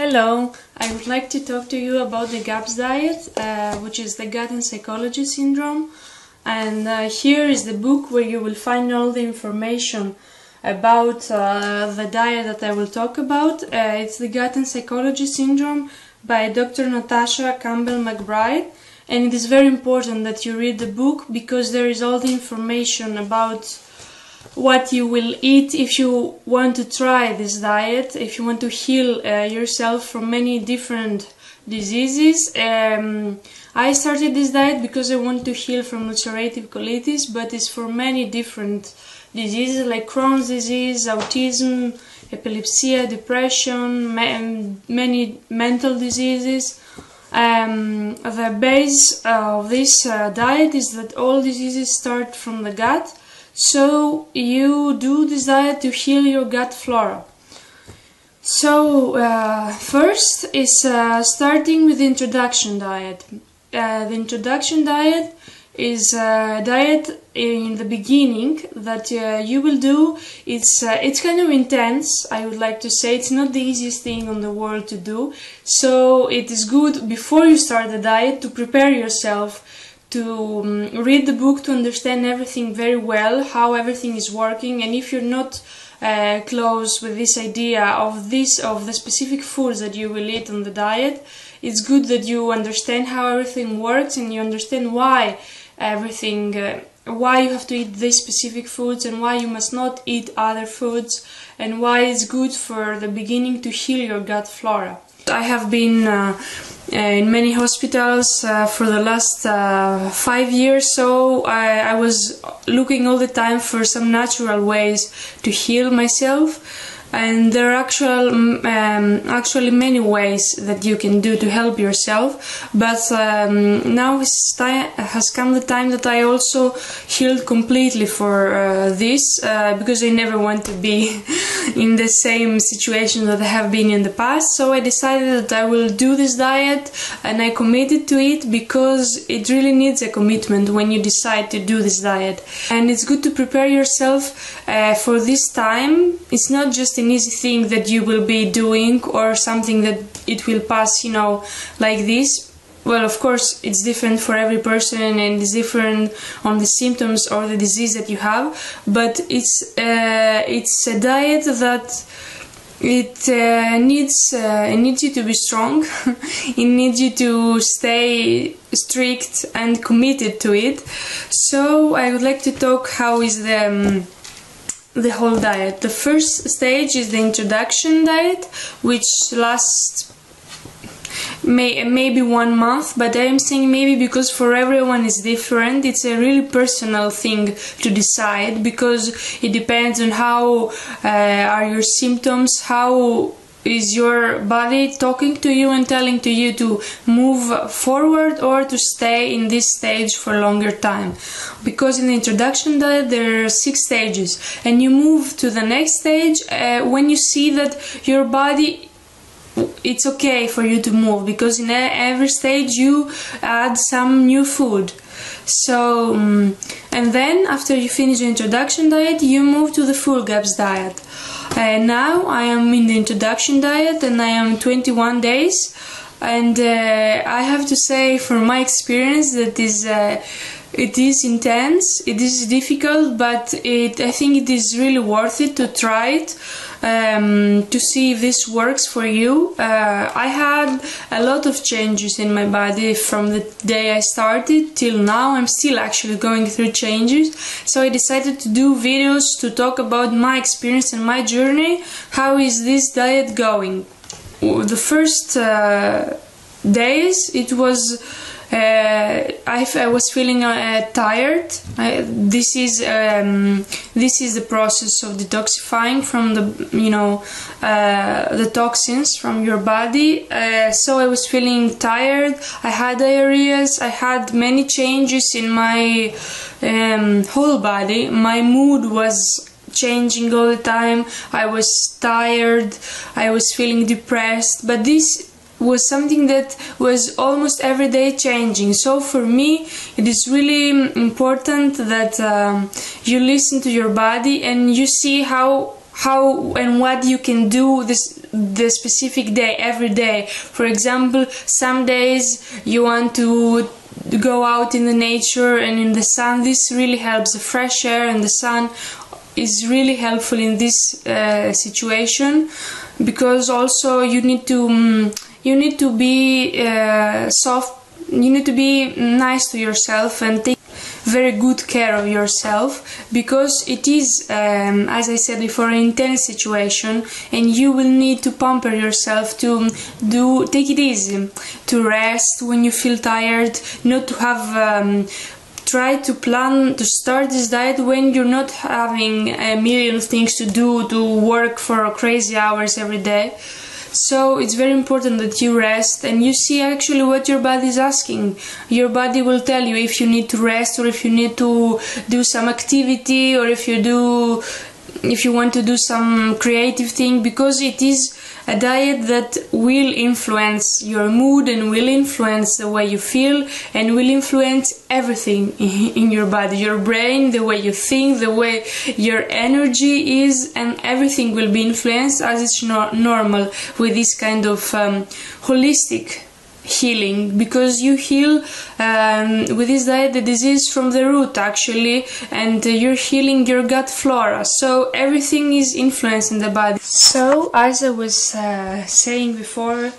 Hello, I would like to talk to you about the GAPS diet, which is the Gut and Psychology Syndrome. And here is the book where you will find all the information about the diet that I will talk about. It's the Gut and Psychology Syndrome by Dr. Natasha Campbell McBride. And it is very important that you read the book because there is all the information about what you will eat if you want to try this diet, if you want to heal yourself from many different diseases. I started this diet because I want to heal from ulcerative colitis, but it's for many different diseases like Crohn's disease, autism, epilepsy, depression, many mental diseases. The base of this diet is that all diseases start from the gut. So you do this diet to heal your gut flora. So first is starting with the introduction diet. The introduction diet is a diet in the beginning that you will do. It's kind of intense, I would like to say. It's not the easiest thing on the world to do. So it is good before you start the diet to prepare yourself, to read the book, to understand everything very well, how everything is working. And if you're not close with this idea of the specific foods that you will eat on the diet, it's good that you understand how everything works and you understand why why you have to eat these specific foods and why you must not eat other foods, and why it's good for the beginning to heal your gut flora. I have been in many hospitals for the last 5 years, so I was looking all the time for some natural ways to heal myself. And there are actually many ways that you can do to help yourself, but now has come the time that I also healed completely for this, because I never want to be in the same situation that I have been in the past. So I decided that I will do this diet, and I committed to it because it really needs a commitment when you decide to do this diet. And it's good to prepare yourself for this time. It's not just an easy thing that you will be doing or something that it will pass, like this. Well, of course, it's different for every person and it's different on the symptoms or the disease that you have, but it's a diet that it needs you to be strong. It needs you to stay strict and committed to it. So I would like to talk how is the whole diet. The first stage is the introduction diet, which lasts maybe 1 month, but I am saying maybe because for everyone is different. It's a really personal thing to decide, because it depends on how are your symptoms, how is your body talking to you and telling to you to move forward or to stay in this stage for a longer time. Because in the introduction diet there are 6 stages, and you move to the next stage when you see that your body, it's okay for you to move, because in every stage you add some new food. So and then after you finish the introduction diet, you move to the full GAPS diet. Now I am in the introduction diet and I am 21 days, and I have to say from my experience that it is intense, it is difficult, but I think it is really worth it to try it, to see if this works for you. I had a lot of changes in my body from the day I started till now. I'm still actually going through changes, so I decided to do videos to talk about my experience and my journey. How is this diet going? The first days it was I was feeling tired. This is the process of detoxifying from the toxins from your body. So I was feeling tired. I had diarrheas. I had many changes in my whole body. My mood was changing all the time. I was tired. I was feeling depressed. But this was something that was almost every day changing. So for me it is really important that you listen to your body and you see how and what you can do the specific day every day. For example, some days you want to go out in the nature and in the sun. This really helps. The fresh air and the sun is really helpful in this situation, because also you need to be soft. You need to be nice to yourself and take very good care of yourself, because it is, as I said before, an intense situation, and you will need to pamper yourself, to take it easy, to rest when you feel tired, not to have try to plan to start this diet when you're not having a million things to do, to work for crazy hours every day. So it's very important that you rest and you see actually what your body is asking. Your body will tell you if you need to rest, or if you need to do some activity, or if you want to do some creative thing, because it is a diet that will influence your mood and will influence the way you feel and will influence everything in your body, your brain, the way you think, the way your energy is, and everything will be influenced, as it's normal with this kind of holistic healing, because you heal with this diet the disease from the root actually, and you're healing your gut flora, so everything is influenced in the body. So as I was saying before,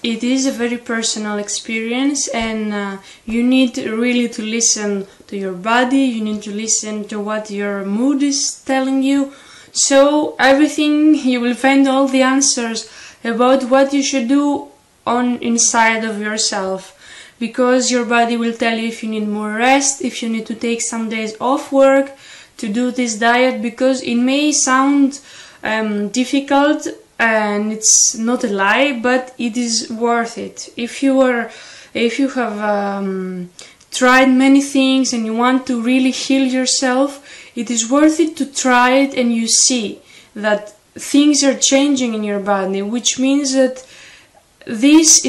it is a very personal experience, and you need really to listen to your body, you need to listen to what your mood is telling you. So everything, you will find all the answers about what you should do on inside of yourself, because your body will tell you if you need more rest, if you need to take some days off work to do this diet, because it may sound difficult, and it's not a lie, but it is worth it. If you have tried many things and you want to really heal yourself, it is worth it to try it, and you see that things are changing in your body, which means that this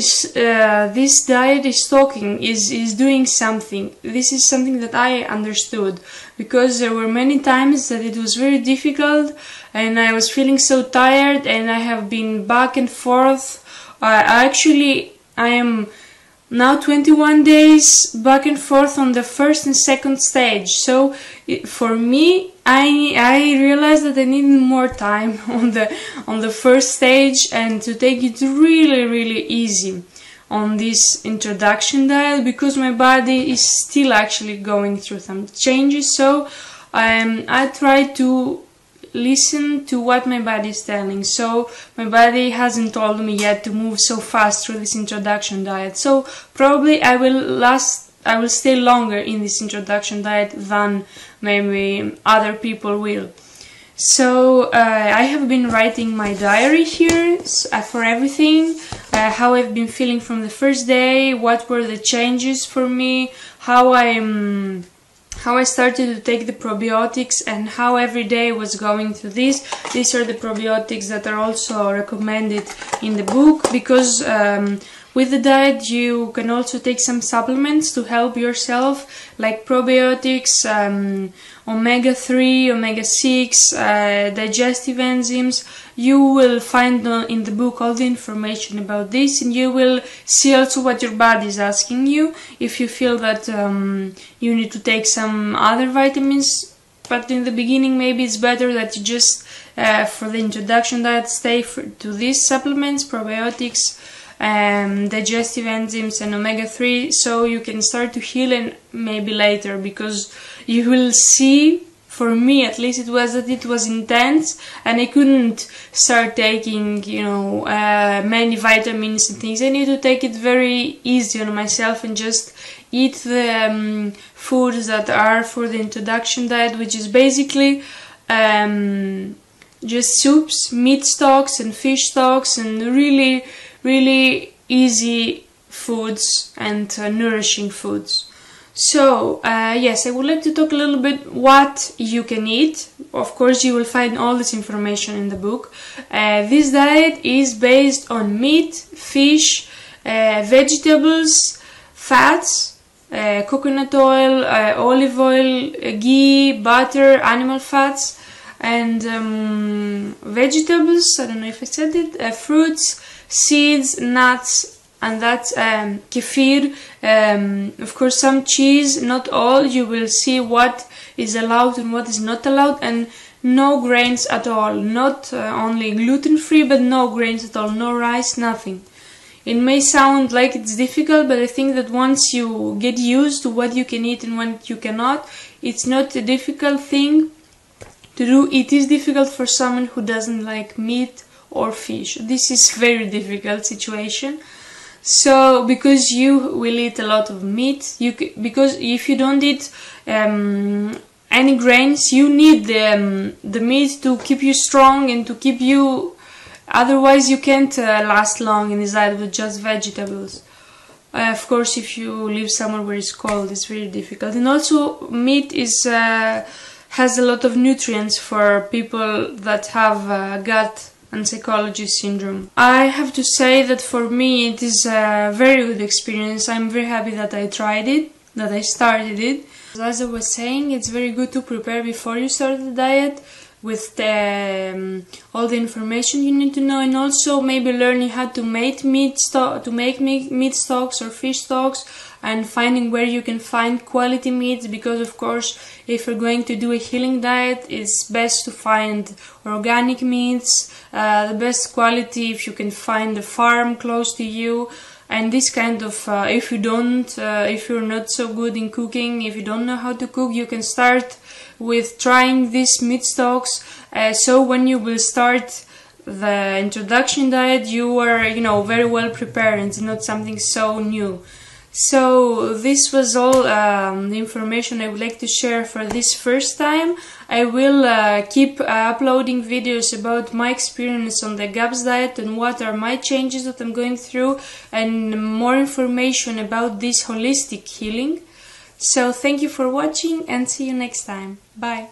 diet is doing something. This is something that I understood, because there were many times that it was very difficult and I was feeling so tired, and I have been back and forth. I am now 21 days back and forth on the first and second stage. So for me, I realized that I needed more time on the first stage, and to take it really easy on this introduction diet, because my body is still actually going through some changes. So I try to listen to what my body is telling. So my body hasn't told me yet to move so fast through this introduction diet, so probably I will stay longer in this introduction diet than maybe other people will. So I have been writing my diary here for everything, how I've been feeling from the first day, what were the changes for me, how I started to take the probiotics, and how every day was going through this. These are the probiotics that are also recommended in the book, because with the diet you can also take some supplements to help yourself, like probiotics, omega-3, omega-6, digestive enzymes. You will find in the book all the information about this, and you will see also what your body is asking you. If you feel that you need to take some other vitamins, but in the beginning maybe it's better that you just, for the introduction diet, stay to these supplements, probiotics, digestive enzymes and omega-3, so you can start to heal, and maybe later, because you will see, for me at least, it was intense, and I couldn't start taking, many vitamins and things. I need to take it very easy on myself and just eat the foods that are for the introduction diet, which is basically just soups, meat stocks and fish stocks, and really easy foods and nourishing foods. So yes, I would like to talk a little bit what you can eat. Of course, you will find all this information in the book. This diet is based on meat, fish, vegetables, fats, coconut oil, olive oil, ghee, butter, animal fats, and vegetables, I don't know if I said it, fruits, seeds, nuts, and that's kefir, of course some cheese, not all. You will see what is allowed and what is not allowed, and no grains at all, not only gluten-free, but no grains at all, no rice, nothing. It may sound like it's difficult, but I think that once you get used to what you can eat and what you cannot, it's not a difficult thing to do. It is difficult for someone who doesn't like meat or fish. This is very difficult situation. So, because you will eat a lot of meat, because if you don't eat any grains, you need the meat to keep you strong and to keep you. Otherwise, you can't last long in this diet with just vegetables. Of course, if you live somewhere where it's cold, it's very difficult. And also, meat is has a lot of nutrients for people that have gut and psychology syndrome. I have to say that for me, it is a very good experience. I'm very happy that I tried it, that I started it. As I was saying, it's very good to prepare before you start the diet, with all the information you need to know, and also maybe learning how to make meat stocks or fish stocks, and finding where you can find quality meats, because of course if you're going to do a healing diet, it's best to find organic meats, the best quality if you can find a farm close to you. And this kind of, if you're not so good in cooking, if you don't know how to cook, you can start with trying these meat stocks. So when you will start the introduction diet, you are, very well prepared. It's not something so new. So this was all the information I would like to share for this first time. I will keep uploading videos about my experience on the GAPS diet and what are my changes that I'm going through, and more information about this holistic healing. So thank you for watching and see you next time. Bye.